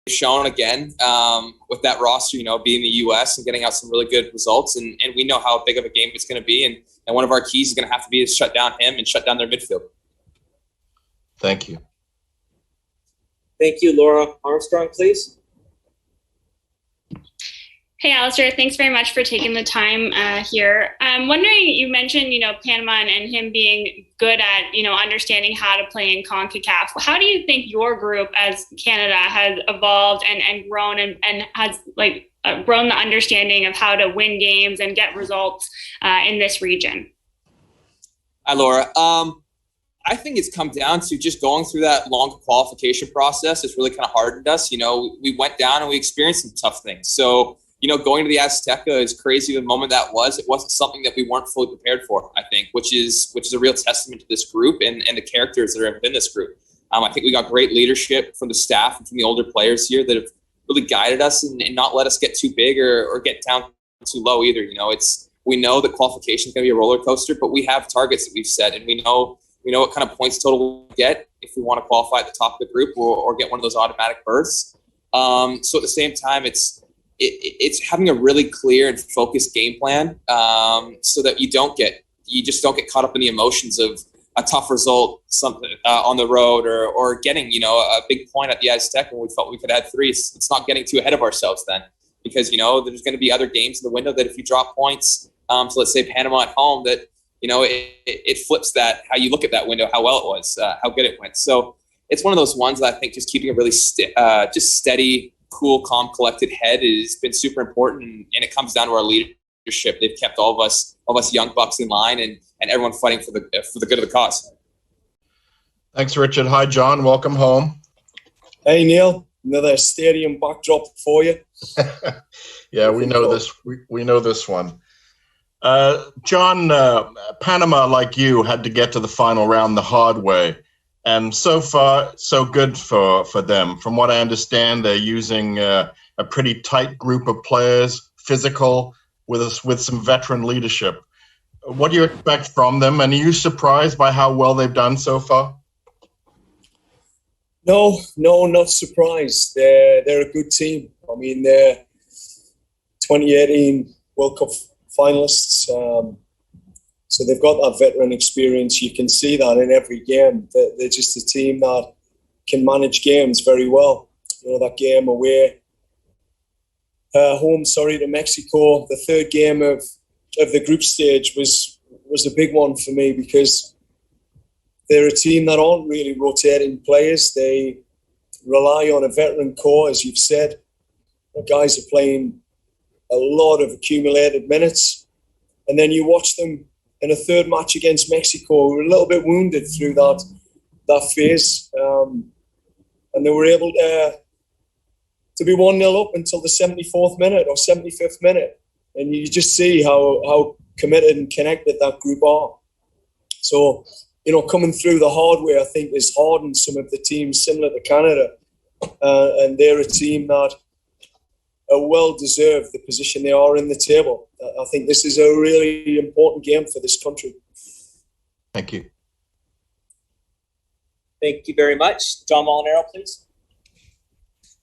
shown again with that roster, being the U.S. and getting out some really good results. And we know how big of a game it's going to be. And one of our keys is going to have to be to shut down him and shut down their midfield. Thank you. Thank you. Laura Armstrong, please. Hey, Alistair, thanks very much for taking the time here. I'm wondering, you mentioned, Panama and him being good at, understanding how to play in CONCACAF. How do you think your group as Canada has evolved and grown and has grown the understanding of how to win games and get results in this region? Hi, Laura. I think it's come down to just going through that long qualification process. It's really kind of hardened us. We went down and we experienced some tough things. So, going to the Azteca, as crazy of a moment that was, it wasn't something that we weren't fully prepared for, I think, which is a real testament to this group and the characters that are within this group. I think we got great leadership from the staff and from the older players here that have really guided us and not let us get too big or get down too low either. We know that qualification is going to be a roller coaster, but we have targets that we've set, and we know what kind of points total we'll get if we want to qualify at the top of the group or get one of those automatic berths. So at the same time, it's having a really clear and focused game plan so that you just don't get caught up in the emotions of a tough result on the road or getting a big point at the Azteca when we felt we could add 3. It's not getting too ahead of ourselves then, because there's going to be other games in the window that if you drop points, so let's say Panama at home, that it flips that how you look at that window, how well it was, how good it went. So it's one of those ones that I think just keeping a really just steady, cool, calm, collected head has been super important, and it comes down to our leadership. They've kept all of us young bucks in line and everyone fighting for the good of the cause. Thanks, Richard. Hi, John. Welcome home. Hey, Neil. Another stadium backdrop for you. Yeah, we know this. We know this one. John, Panama, like you, had to get to the final round the hard way. And so far, so good for them. From what I understand, they're using a pretty tight group of players, physical, with some veteran leadership. What do you expect from them? And are you surprised by how well they've done so far? No, not surprised. They're a good team. I mean, they're 2018 World Cup finalists. So they've got that veteran experience. You can see that in every game. They're just a team that can manage games very well. That game away, home, to Mexico. The third game of the group stage was a big one for me because they're a team that aren't really rotating players. They rely on a veteran core, as you've said. The guys are playing a lot of accumulated minutes. And then you watch them in a third match against Mexico. We were a little bit wounded through that phase. And they were able to be 1-0 up until the 74th minute or 75th minute. And you just see how committed and connected that group are. So, coming through the hard way, I think, has hardened some of the teams similar to Canada. And they're a team that are well-deserved the position they are in the table. I think this is a really important game for this country. Thank you. Thank you very much. John Molinaro, please.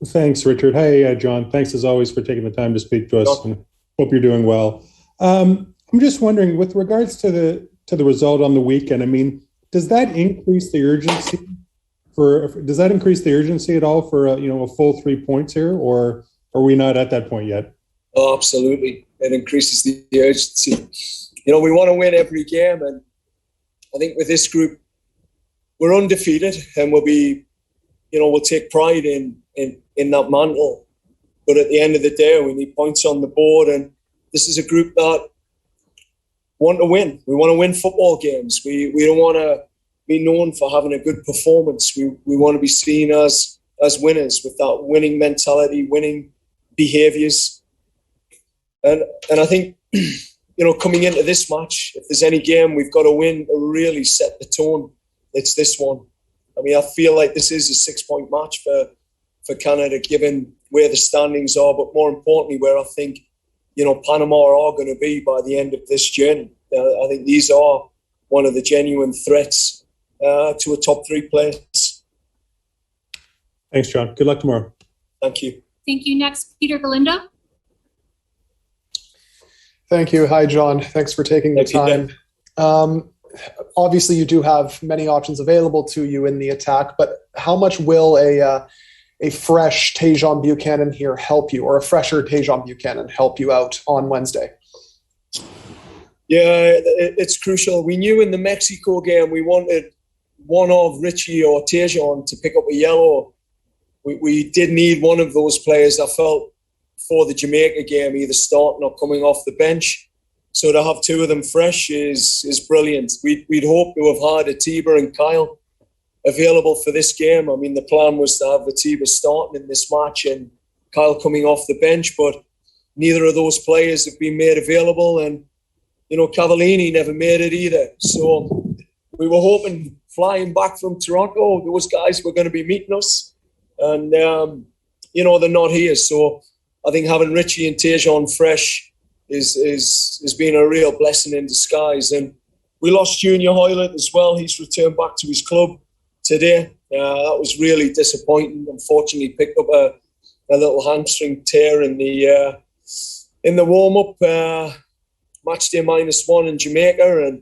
Thanks, Richard. Hey, John. Thanks, as always, for taking the time to speak to us. And hope you're doing well. I'm just wondering, with regards to the result on the weekend, I mean, does that increase the urgency at all for a full 3 points here, or are we not at that point yet? Oh, absolutely. It increases the urgency. We want to win every game, and I think with this group, we're undefeated, and we'll take pride in that mantle. But at the end of the day, we need points on the board, and this is a group that want to win. We want to win football games. We don't want to be known for having a good performance. We want to be seen as winners with that winning mentality, winning behaviours. And I think, coming into this match, if there's any game we've got to win to really set the tone, it's this one. I mean, I feel like this is a 6-point match for Canada, given where the standings are, but more importantly, where I think, Panama are going to be by the end of this journey. I think these are one of the genuine threats to a top 3 place. Thanks, John. Good luck tomorrow. Thank you. Thank you. Next, Peter Galindo. Thank you. Hi, John. Thanks for taking the time. Obviously, you do have many options available to you in the attack, but how much will a fresh Tajon Buchanan here help you, or a fresher Tajon Buchanan help you out on Wednesday? Yeah, it's crucial. We knew in the Mexico game we wanted one of Richie or Tajon to pick up a yellow. We did need one of those players, I felt, for the Jamaica game, either starting or coming off the bench. So to have two of them fresh is brilliant. We'd hoped to have had Atiba and Kyle available for this game. I mean, the plan was to have Atiba starting in this match and Kyle coming off the bench, but neither of those players have been made available, and Cavallini never made it either. So we were hoping, flying back from Toronto, those guys were going to be meeting us, and they're not here. So I think having Richie and Tajon fresh is been a real blessing in disguise. And we lost Junior Hoylett as well. He's returned back to his club today. That was really disappointing. Unfortunately, picked up a little hamstring tear in the warm-up, match day -1 in Jamaica, and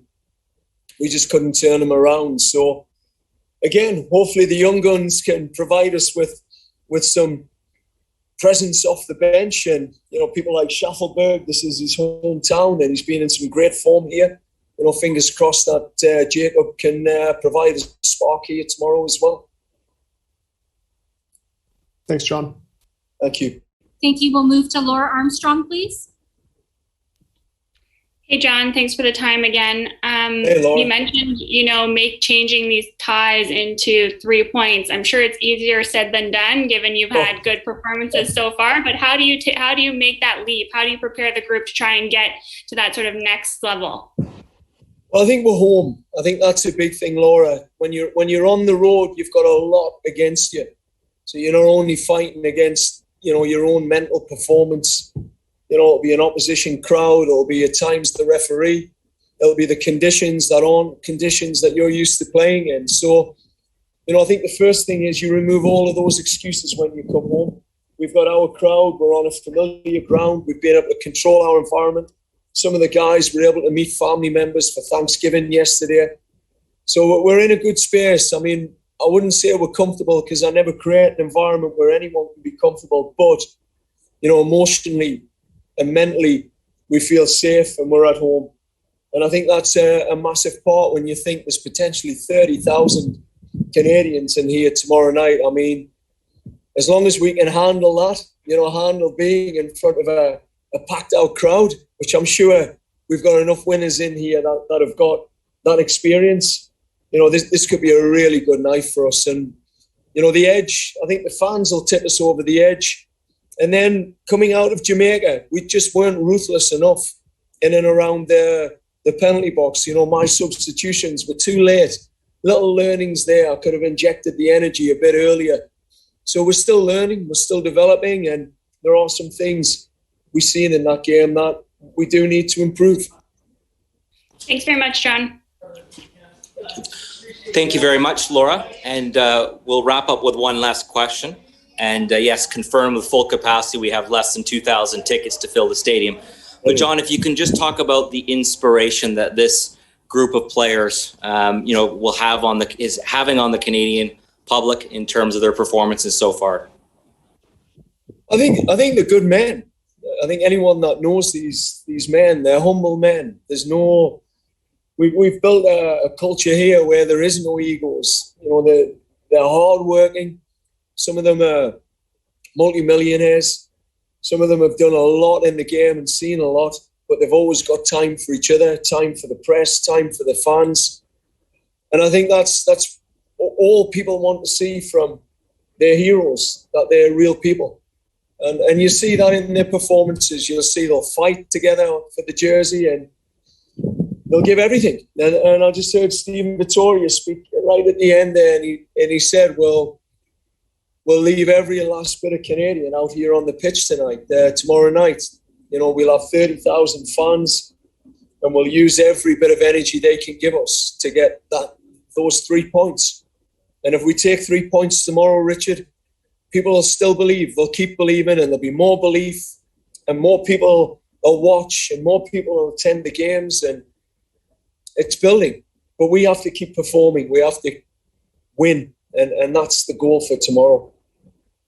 we just couldn't turn him around. So again, hopefully the young guns can provide us with some presence off the bench, and people like Schaffelberg, this is his hometown and he's been in some great form here. Fingers crossed that Jacob can provide a spark here tomorrow as well. Thanks, John. Thank you. Thank you. We'll move to Laura Armstrong, please. Hey, John, thanks for the time again. Hey, Laura. You mentioned, changing these ties into 3 points. I'm sure it's easier said than done, given you've had good performances so far. But how do you make that leap? How do you prepare the group to try and get to that sort of next level? Well, I think we're home. I think that's a big thing, Laura. When you're on the road, you've got a lot against you. So you're not only fighting against your own mental performance. It'll be an opposition crowd. It'll be at times the referee. It'll be the conditions that aren't conditions that you're used to playing in. So, I think the first thing is you remove all of those excuses when you come home. We've got our crowd. We're on a familiar ground. We've been able to control our environment. Some of the guys were able to meet family members for Thanksgiving yesterday. So we're in a good space. I mean, I wouldn't say we're comfortable because I never create an environment where anyone can be comfortable. But, emotionally and mentally, we feel safe and we're at home. And I think that's a massive part when you think there's potentially 30,000 Canadians in here tomorrow night. I mean, as long as we can handle that, handle being in front of a packed out crowd, which I'm sure we've got enough winners in here that have got that experience. This could be a really good night for us. And, the edge, I think the fans will tip us over the edge. And then coming out of Jamaica, we just weren't ruthless enough in and around the penalty box. My substitutions were too late. Little learnings there. I could have injected the energy a bit earlier. So we're still learning, we're still developing, and there are some things we've seen in that game that we do need to improve. Thanks very much, John. Thank you very much, Laura. And we'll wrap up with one last question. And yes, confirm with full capacity, we have less than 2,000 tickets to fill the stadium. But John, if you can just talk about the inspiration that this group of players, will have is having on the Canadian public in terms of their performances so far. I think they're good men. I think anyone that knows these men, they're humble men. There's no. We've built a culture here where there is no egos. They're hardworking. Some of them are multi-millionaires. Some of them have done a lot in the game and seen a lot, but they've always got time for each other, time for the press, time for the fans. And I think that's all people want to see from their heroes, that they're real people. And you see that in their performances. You'll see they'll fight together for the jersey and they'll give everything. And I just heard Stephen Vittoria speak right at the end there, and he said, well, we'll leave every last bit of Canadian out here on the pitch tonight, tomorrow night. We'll have 30,000 fans, and we'll use every bit of energy they can give us to get those 3 points. And if we take 3 points tomorrow, Richard, people will still believe. They'll keep believing, and there'll be more belief, and more people will watch, and more people will attend the games, and it's building. But we have to keep performing. We have to win, and that's the goal for tomorrow.